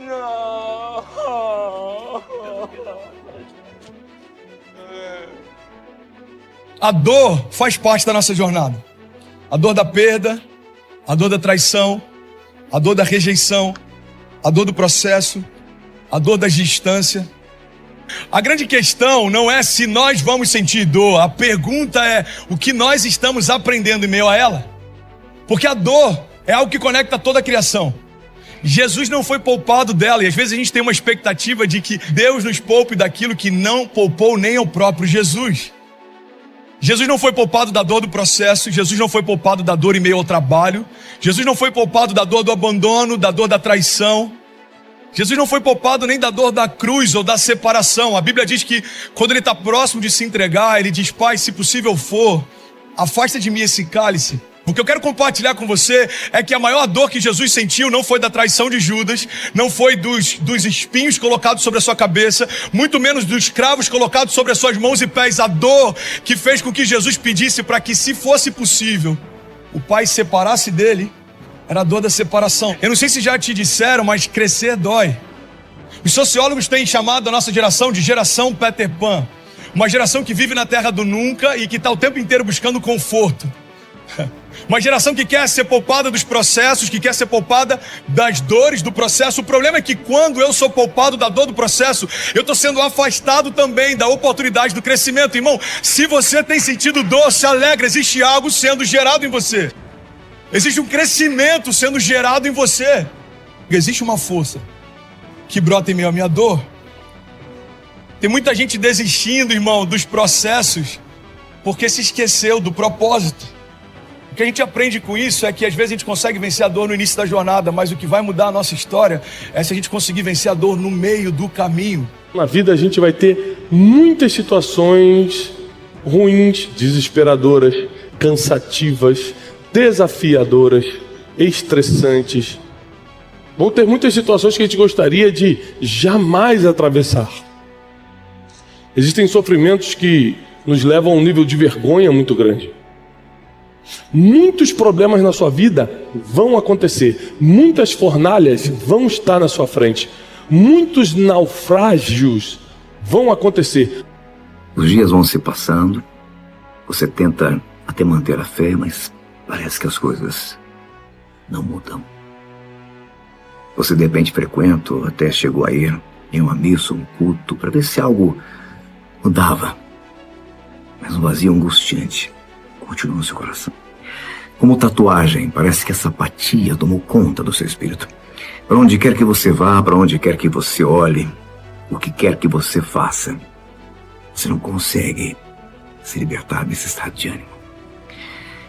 Não. A dor faz parte da nossa jornada. A dor da perda, a dor da traição, a dor da rejeição, a dor do processo, a dor da distância. A grande questão não é se nós vamos sentir dor, a pergunta é o que nós estamos aprendendo em meio a ela. Porque a dor é algo que conecta toda a criação. Jesus não foi poupado dela, e às vezes a gente tem uma expectativa de que Deus nos poupe daquilo que não poupou nem ao próprio Jesus. Jesus não foi poupado da dor do processo, Jesus não foi poupado da dor em meio ao trabalho, Jesus não foi poupado da dor do abandono, da dor da traição. Jesus não foi poupado nem da dor da cruz ou da separação. A Bíblia diz que quando ele está próximo de se entregar, ele diz: Pai, se possível for, afasta de mim esse cálice. O que eu quero compartilhar com você é que a maior dor que Jesus sentiu não foi da traição de Judas, não foi dos espinhos colocados sobre a sua cabeça, muito menos dos cravos colocados sobre as suas mãos e pés. A dor que fez com que Jesus pedisse para que, se fosse possível, o Pai separasse dele, era a dor da separação. Eu não sei se já te disseram, mas crescer dói. Os sociólogos têm chamado a nossa geração de geração Peter Pan. Uma geração que vive na terra do nunca e que está o tempo inteiro buscando conforto. Uma geração que quer ser poupada dos processos, que quer ser poupada das dores do processo. O problema é que quando eu sou poupado da dor do processo, eu estou sendo afastado também da oportunidade do crescimento. Irmão, se você tem sentido dor, se alegra, existe algo sendo gerado em você. Existe um crescimento sendo gerado em você. Existe uma força que brota em meio à minha dor. Tem muita gente desistindo, irmão, dos processos, porque se esqueceu do propósito. O que a gente aprende com isso é que às vezes a gente consegue vencer a dor no início da jornada, mas o que vai mudar a nossa história é se a gente conseguir vencer a dor no meio do caminho. Na vida a gente vai ter muitas situações ruins, desesperadoras, cansativas, desafiadoras, estressantes. Vão ter muitas situações que a gente gostaria de jamais atravessar. Existem sofrimentos que nos levam a um nível de vergonha muito grande. Muitos problemas na sua vida vão acontecer, muitas fornalhas vão estar na sua frente, muitos naufrágios vão acontecer. Os dias vão se passando, você tenta até manter a fé, mas parece que as coisas não mudam. Você de repente frequenta, ou até chegou a ir em uma missa, um culto, para ver se algo mudava, mas um vazio angustiante continua no seu coração. Como tatuagem, parece que essa apatia tomou conta do seu espírito. Para onde quer que você vá, para onde quer que você olhe, o que quer que você faça, você não consegue se libertar desse estado de ânimo.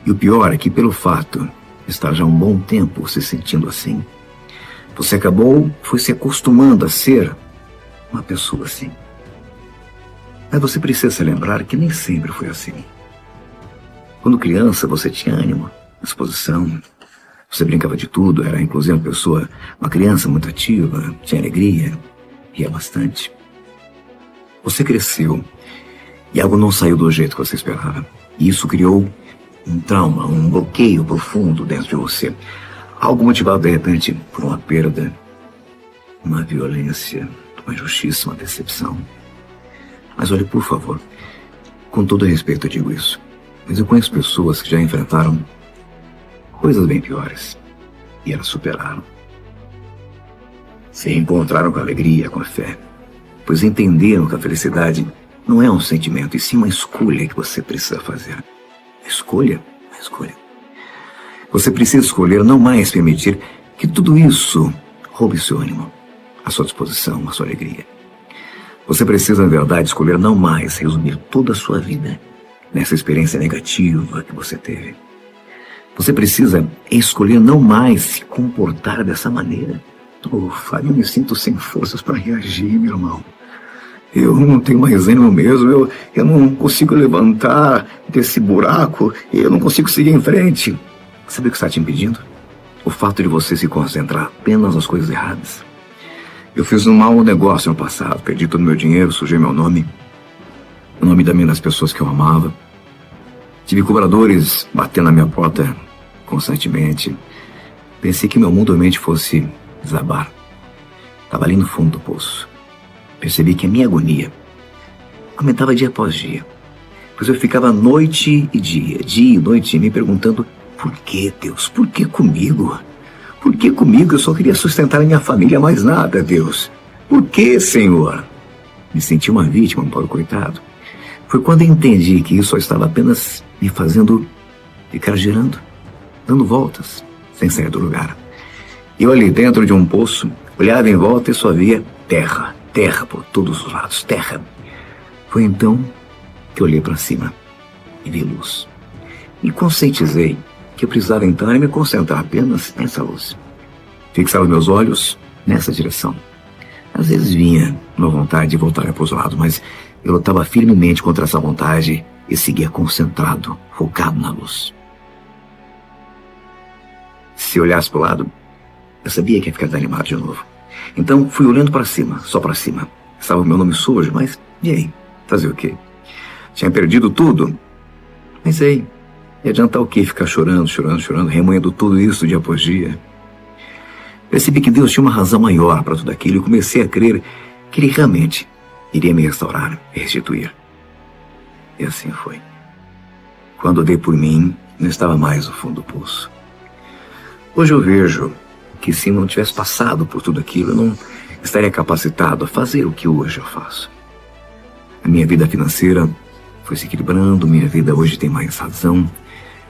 E o pior é que, pelo fato de estar já há um bom tempo se sentindo assim, você foi se acostumando a ser uma pessoa assim. Mas você precisa se lembrar que nem sempre foi assim. Quando criança, você tinha ânimo, disposição, você brincava de tudo, era inclusive uma criança muito ativa, tinha alegria, ria bastante. Você cresceu e algo não saiu do jeito que você esperava. E isso criou um trauma, um bloqueio profundo dentro de você. Algo motivado de repente por uma perda, uma violência, uma injustiça, uma decepção. Mas olhe, por favor, com todo respeito eu digo isso, mas eu conheço pessoas que já enfrentaram coisas bem piores e elas superaram. Se reencontraram com a alegria, com a fé, pois entenderam que a felicidade não é um sentimento, e sim uma escolha que você precisa fazer. Escolha. Você precisa escolher não mais permitir que tudo isso roube seu ânimo, a sua disposição, a sua alegria. Você precisa, na verdade, escolher não mais resumir toda a sua vida nessa experiência negativa que você teve. Você precisa escolher não mais se comportar dessa maneira. Fábio, eu me sinto sem forças para reagir, meu irmão. Eu não tenho mais ânimo mesmo, eu não consigo levantar desse buraco, eu não consigo seguir em frente. Sabe o que está te impedindo? O fato de você se concentrar apenas nas coisas erradas. Eu fiz um mau negócio no passado, perdi todo o meu dinheiro, sujei meu nome, o nome das pessoas que eu amava. Tive cobradores batendo na minha porta constantemente. Pensei que meu mundo realmente fosse desabar. Estava ali no fundo do poço. Percebi que a minha agonia aumentava dia após dia. Pois eu ficava noite e dia e noite, me perguntando: por que, Deus? Por que comigo? Por que comigo? Eu só queria sustentar a minha família, mais nada, Deus. Por que, Senhor? Me senti uma vítima, um pobre coitado. Foi quando entendi que isso só estava apenas me fazendo ficar girando, dando voltas, sem sair do lugar. Eu ali dentro de um poço, olhava em volta e só via terra, terra por todos os lados, terra. Foi então que olhei para cima e vi luz. Me conscientizei que eu precisava entrar e me concentrar apenas nessa luz. Fixava meus olhos nessa direção. Às vezes vinha uma vontade de voltar para os lados, mas eu lutava firmemente contra essa vontade e seguia concentrado, focado na luz. Se olhasse para o lado, eu sabia que ia ficar desanimado de novo. Então fui olhando para cima, só para cima. Estava o meu nome sujo, mas e aí? Fazer o quê? Tinha perdido tudo. Pensei, ia adiantar o quê? Ficar chorando, remoendo tudo isso dia após dia. Percebi que Deus tinha uma razão maior para tudo aquilo e comecei a crer que Ele realmente iria me restaurar e restituir. E assim foi. Quando dei por mim, não estava mais no fundo do poço. Hoje eu vejo que se não tivesse passado por tudo aquilo, eu não estaria capacitado a fazer o que hoje eu faço. A minha vida financeira foi se equilibrando, minha vida hoje tem mais razão,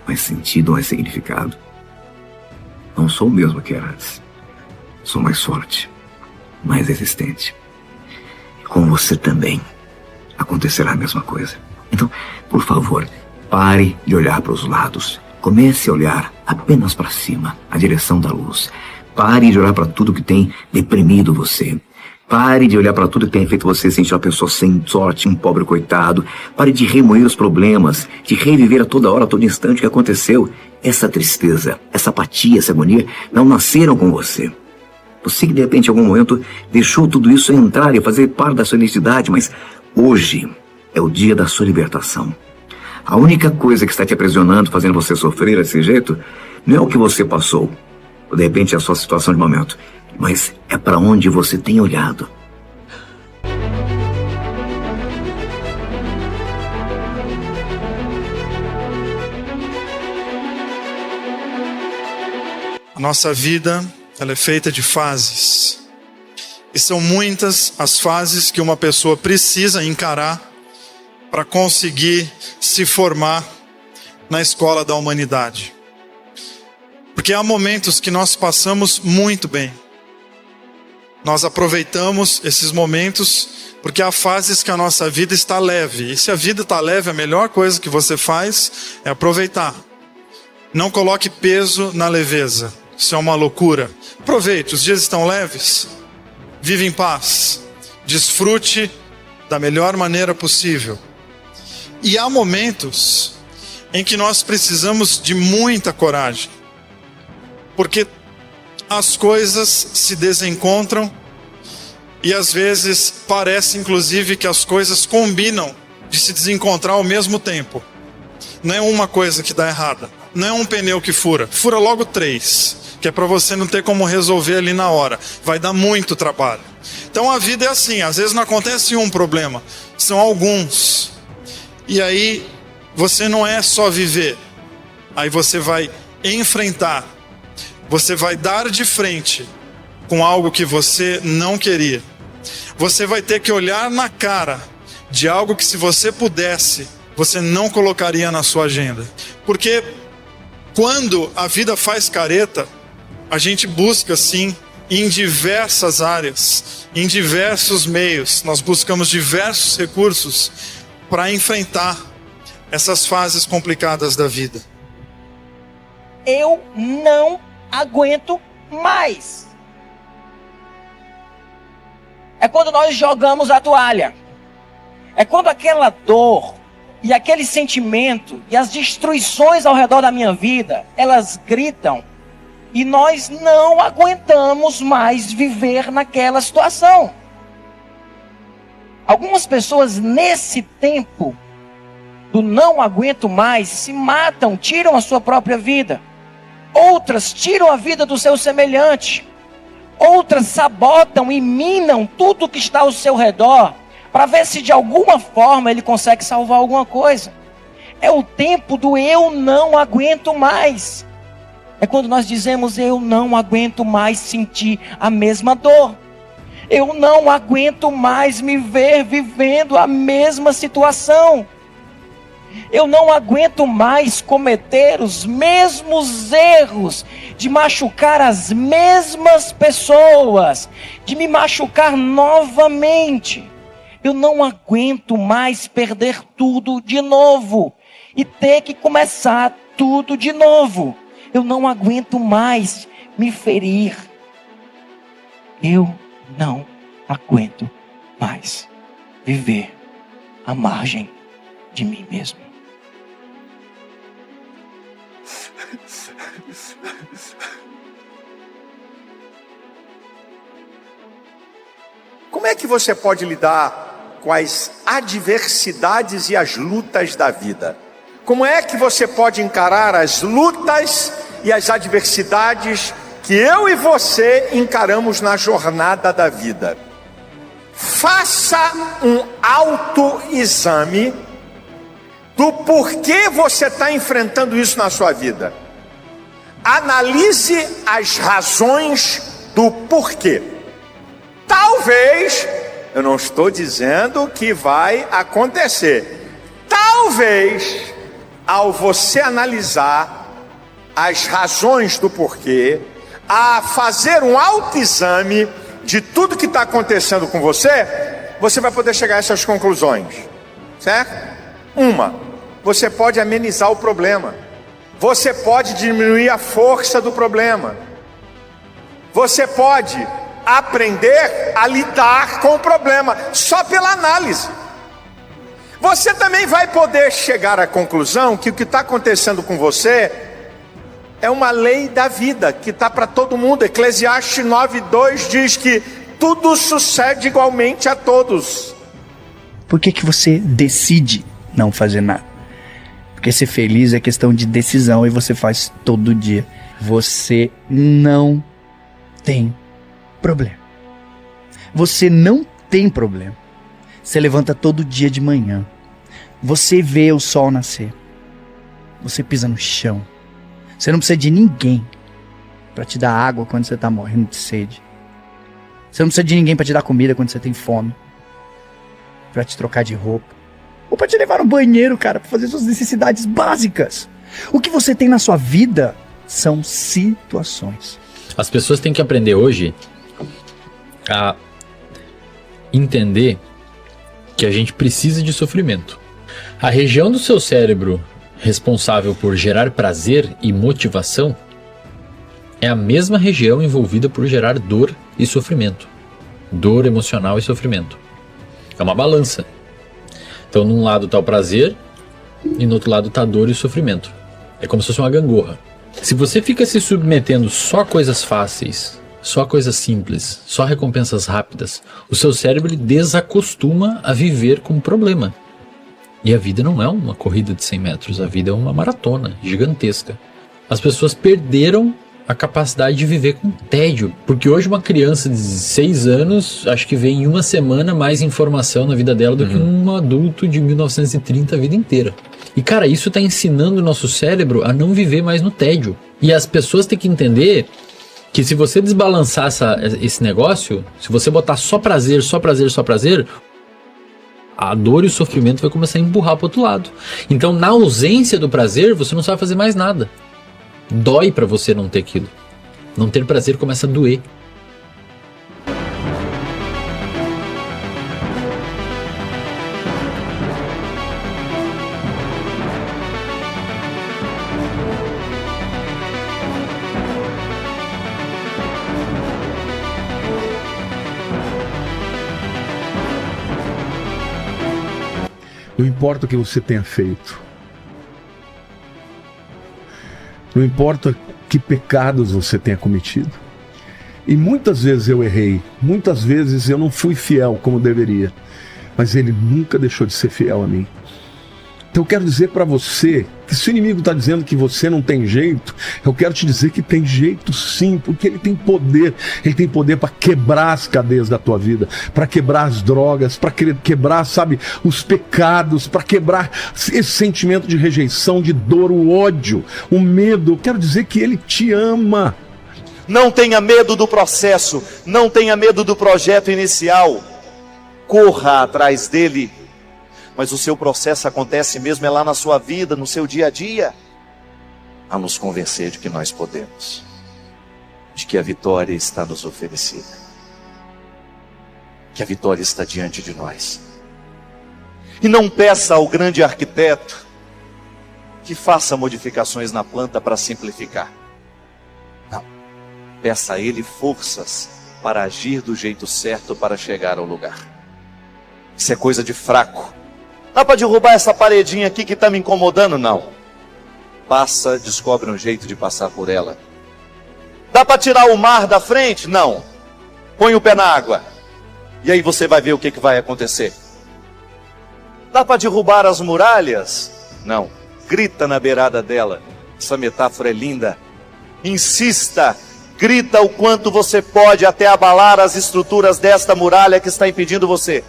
mais sentido, mais significado. Não sou o mesmo que era antes. Sou mais forte, mais resistente. E com você também acontecerá a mesma coisa. Então, por favor, pare de olhar para os lados. Comece a olhar apenas para cima, a direção da luz. Pare de olhar para tudo que tem deprimido você. Pare de olhar para tudo que tem feito você sentir uma pessoa sem sorte, um pobre coitado. Pare de remoer os problemas, de reviver a toda hora, a todo instante o que aconteceu. Essa tristeza, essa apatia, essa agonia não nasceram com você. Você que de repente em algum momento deixou tudo isso entrar e fazer parte da sua identidade, mas hoje é o dia da sua libertação. A única coisa que está te aprisionando, fazendo você sofrer desse jeito, não é o que você passou, ou de repente é a sua situação de momento, mas é para onde você tem olhado. A nossa vida, ela é feita de fases. E são muitas as fases que uma pessoa precisa encarar para conseguir se formar na escola da humanidade. Porque há momentos que nós passamos muito bem. Nós aproveitamos esses momentos porque há fases que a nossa vida está leve. E se a vida está leve, a melhor coisa que você faz é aproveitar. Não coloque peso na leveza. Isso é uma loucura. Aproveite, os dias estão leves. Vive em paz. Desfrute da melhor maneira possível. E há momentos em que nós precisamos de muita coragem. Porque as coisas se desencontram e às vezes parece inclusive que as coisas combinam de se desencontrar ao mesmo tempo. Não é uma coisa que dá errada. Não é um pneu que fura. Fura logo 3, que é para você não ter como resolver ali na hora. Vai dar muito trabalho. Então a vida é assim, às vezes não acontece um problema, são alguns. E aí você não é só viver. Aí você vai enfrentar. Você vai dar de frente com algo que você não queria. Você vai ter que olhar na cara de algo que, se você pudesse, você não colocaria na sua agenda. Porque quando a vida faz careta, a gente busca sim em diversas áreas, em diversos meios. Nós buscamos diversos recursos para enfrentar essas fases complicadas da vida. Eu não aguento mais. É quando nós jogamos a toalha. É quando aquela dor e aquele sentimento e as destruições ao redor da minha vida, elas gritam e nós não aguentamos mais viver naquela situação. Algumas pessoas nesse tempo do não aguento mais se matam, tiram a sua própria vida. Outras tiram a vida do seu semelhante. Outras sabotam e minam tudo que está ao seu redor para ver se de alguma forma ele consegue salvar alguma coisa. É o tempo do eu não aguento mais. É quando nós dizemos eu não aguento mais sentir a mesma dor. Eu não aguento mais me ver vivendo a mesma situação. Eu não aguento mais cometer os mesmos erros, de machucar as mesmas pessoas, de me machucar novamente. Eu não aguento mais perder tudo de novo e ter que começar tudo de novo. Eu não aguento mais me ferir. Eu não aguento mais viver à margem de mim mesmo. Como é que você pode lidar com as adversidades e as lutas da vida? Como é que você pode encarar as lutas e as adversidades que eu e você encaramos na jornada da vida? Faça um autoexame do porquê você está enfrentando isso na sua vida. Analise as razões do porquê. Talvez, eu não estou dizendo que vai acontecer, talvez, ao você analisar as razões do porquê, a fazer um autoexame de tudo que está acontecendo com você, você vai poder chegar a essas conclusões, certo? Você pode amenizar o problema. Você pode diminuir a força do problema. Você pode aprender a lidar com o problema só pela análise. Você também vai poder chegar à conclusão que o que está acontecendo com você é uma lei da vida que está para todo mundo. Eclesiastes 9:2 diz que tudo sucede igualmente a todos. Por que você decide não fazer nada? Porque ser feliz é questão de decisão e você faz todo dia. Você não tem problema. Você não tem problema. Você levanta todo dia de manhã. Você vê o sol nascer. Você pisa no chão. Você não precisa de ninguém para te dar água quando você está morrendo de sede. Você não precisa de ninguém para te dar comida quando você tem fome. Para te trocar de roupa. Ou para te levar no banheiro, cara, para fazer suas necessidades básicas. O que você tem na sua vida são situações. As pessoas têm que aprender hoje a entender que a gente precisa de sofrimento. A região do seu cérebro responsável por gerar prazer e motivação é a mesma região envolvida por gerar dor e sofrimento. Dor emocional e sofrimento. É uma balança. Então, num lado está o prazer e no outro lado está a dor e o sofrimento. É como se fosse uma gangorra. Se você fica se submetendo só a coisas fáceis, só a coisas simples, só a recompensas rápidas, o seu cérebro ele desacostuma a viver com problema. E a vida não é uma corrida de 100 metros, a vida é uma maratona gigantesca. As pessoas perderam a capacidade de viver com tédio, porque hoje uma criança de 6 anos, acho que vê em uma semana mais informação na vida dela do que um adulto de 1930 a vida inteira. E cara, isso está ensinando o nosso cérebro a não viver mais no tédio. E as pessoas têm que entender que se você desbalançar esse negócio, se você botar só prazer, só prazer, só prazer, a dor e o sofrimento vai começar a empurrar para o outro lado. Então, na ausência do prazer, você não sabe fazer mais nada. Dói para você não ter aquilo. Não ter prazer começa a doer. Não importa o que você tenha feito. Não importa que pecados você tenha cometido. E muitas vezes eu errei. Muitas vezes eu não fui fiel como deveria. Mas Ele nunca deixou de ser fiel a mim. Então eu quero dizer para você que se o inimigo está dizendo que você não tem jeito, eu quero te dizer que tem jeito sim, porque ele tem poder para quebrar as cadeias da tua vida, para quebrar as drogas, para quebrar, sabe, os pecados, para quebrar esse sentimento de rejeição, de dor, o ódio, o medo. Eu quero dizer que ele te ama. Não tenha medo do processo, não tenha medo do projeto inicial, corra atrás dele. Mas o seu processo acontece mesmo é lá na sua vida, no seu dia a dia, a nos convencer de que nós podemos, de que a vitória está nos oferecida, que a vitória está diante de nós. E não peça ao grande arquiteto que faça modificações na planta para simplificar. Não, peça a ele forças para agir do jeito certo para chegar ao lugar. Isso é coisa de fraco. Dá para derrubar essa paredinha aqui que está me incomodando? Não. Passa, descobre um jeito de passar por ela. Dá para tirar o mar da frente? Não. Põe o pé na água. E aí você vai ver o que vai acontecer. Dá para derrubar as muralhas? Não. Grita na beirada dela. Essa metáfora é linda. Insista. Grita o quanto você pode até abalar as estruturas desta muralha que está impedindo você.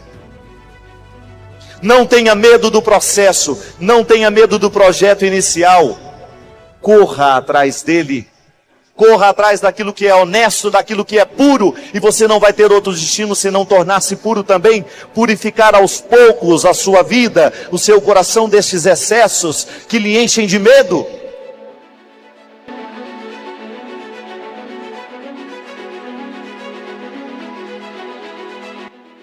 Não tenha medo do processo, não tenha medo do projeto inicial. Corra atrás dele. Corra atrás daquilo que é honesto, daquilo que é puro. E você não vai ter outro destino senão tornar-se puro também. Purificar aos poucos a sua vida, o seu coração destes excessos que lhe enchem de medo.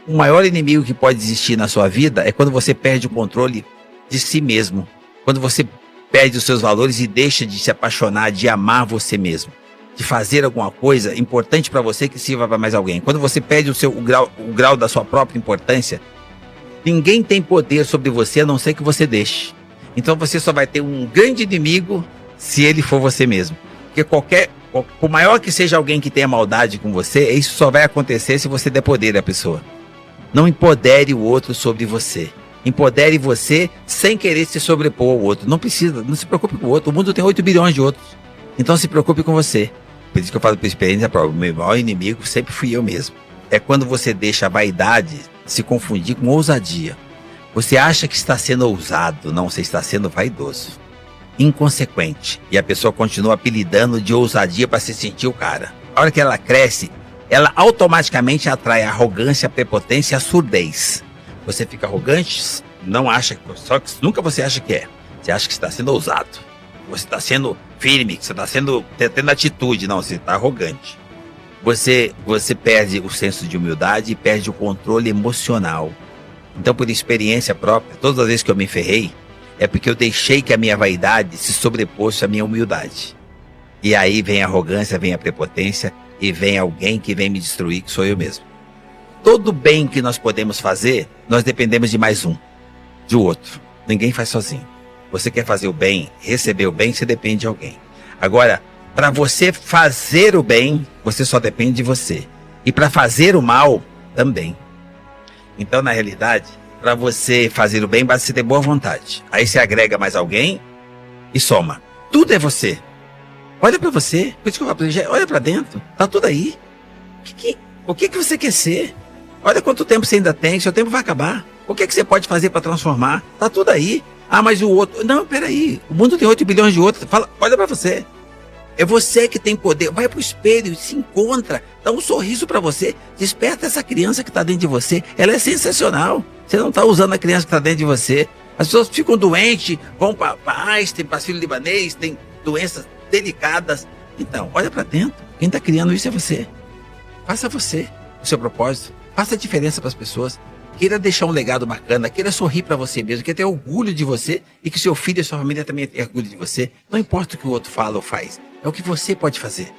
O maior inimigo que pode existir na sua vida é quando você perde o controle de si mesmo. Quando você perde os seus valores e deixa de se apaixonar, de amar você mesmo. De fazer alguma coisa importante para você que sirva para mais alguém. Quando você perde o grau da sua própria importância, ninguém tem poder sobre você a não ser que você deixe. Então você só vai ter um grande inimigo se ele for você mesmo. Porque por maior que seja alguém que tenha maldade com você, isso só vai acontecer se você der poder à pessoa. Não empodere o outro sobre você. Empodere você sem querer se sobrepor ao outro. Não precisa, não se preocupe com o outro. O mundo tem 8 bilhões de outros. Então se preocupe com você. Por isso que eu falo por experiência própria. O meu maior inimigo sempre fui eu mesmo. É quando você deixa a vaidade se confundir com ousadia. Você acha que está sendo ousado. Não, você está sendo vaidoso. Inconsequente. E a pessoa continua apelidando de ousadia para se sentir o cara. A hora que ela cresce, ela automaticamente atrai a arrogância, a prepotência e a surdez. Você fica arrogante, não acha, só que nunca você acha que é. Você acha que está sendo ousado. Você está sendo firme, que você está tendo atitude. Não, você está arrogante. Você perde o senso de humildade e perde o controle emocional. Então, por experiência própria, todas as vezes que eu me ferrei, é porque eu deixei que a minha vaidade se sobreposse à minha humildade. E aí vem a arrogância, vem a prepotência e vem alguém que vem me destruir, que sou eu mesmo. Todo bem que nós podemos fazer, nós dependemos de mais um, de outro. Ninguém faz sozinho. Você quer fazer o bem, receber o bem, você depende de alguém. Agora, para você fazer o bem, você só depende de você. E para fazer o mal, também. Então, na realidade, para você fazer o bem, basta você ter boa vontade. Aí você agrega mais alguém e soma. Tudo é você. Olha para você. Por isso que eu falo, olha para dentro. Tá tudo aí. O que você quer ser? Olha quanto tempo você ainda tem. Seu tempo vai acabar. O que você pode fazer para transformar? Tá tudo aí. Ah, mas o outro... Não, peraí. O mundo tem 8 bilhões de outros. Olha para você. É você que tem poder. Vai pro espelho, se encontra, dá um sorriso para você, desperta essa criança que tá dentro de você. Ela é sensacional. Você não tá usando a criança que tá dentro de você. As pessoas ficam doentes, vão para Einstein, para sírio-libanês, tem doenças delicadas. Então, olha para dentro. Quem tá criando isso é você. Faça você o seu propósito. Faça a diferença para as pessoas. Queira deixar um legado bacana, queira sorrir para você mesmo, queira ter orgulho de você e que seu filho e sua família também tenham orgulho de você. Não importa o que o outro fala ou faz, é o que você pode fazer.